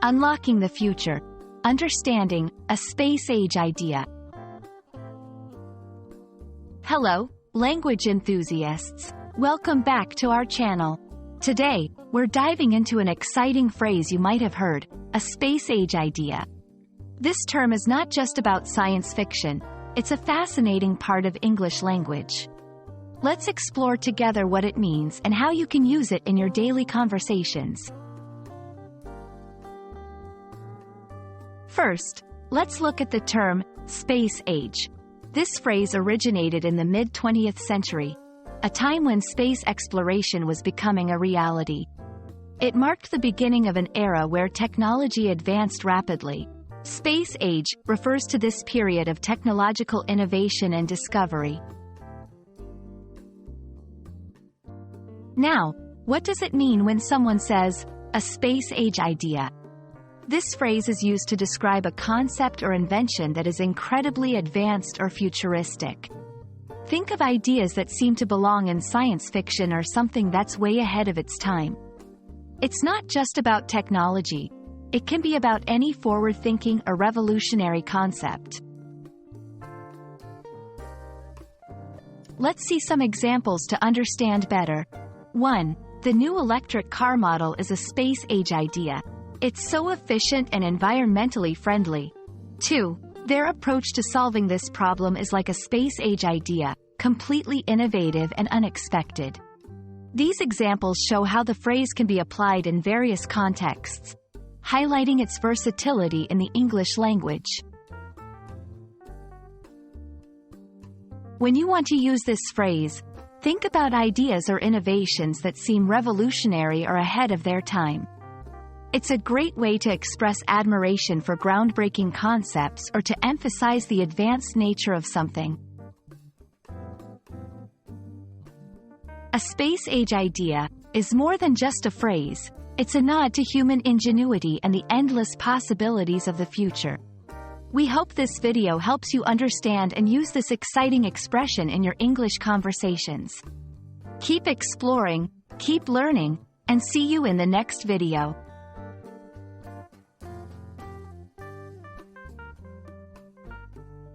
Unlocking the future. Understanding a space age idea. Hello, language enthusiasts. Welcome back to our channel. Today, we're diving into an exciting phrase you might have heard, a space age idea. This term is not just about science fiction, it's a fascinating part of English language. Let's explore together what it means and how you can use it in your daily conversations. First, let's look at the term, space age. This phrase originated in the mid-20th century, a time when space exploration was becoming a reality. It marked the beginning of an era where technology advanced rapidly. Space age refers to this period of technological innovation and discovery. Now, what does it mean when someone says, a space age idea? This phrase is used to describe a concept or invention that is incredibly advanced or futuristic. Think of ideas that seem to belong in science fiction or something that's way ahead of its time. It's not just about technology. It can be about any forward-thinking or revolutionary concept. Let's see some examples to understand better. 1. The new electric car model is a space-age idea. It's so efficient and environmentally friendly. 2. Their approach to solving this problem is like a space-age idea, completely innovative and unexpected. These examples show how the phrase can be applied in various contexts, highlighting its versatility in the English language. When you want to use this phrase, think about ideas or innovations that seem revolutionary or ahead of their time. It's a great way to express admiration for groundbreaking concepts or to emphasize the advanced nature of something. A space-age idea is more than just a phrase. It's a nod to human ingenuity and the endless possibilities of the future. We hope this video helps you understand and use this exciting expression in your English conversations. Keep exploring, keep learning, and see you in the next video.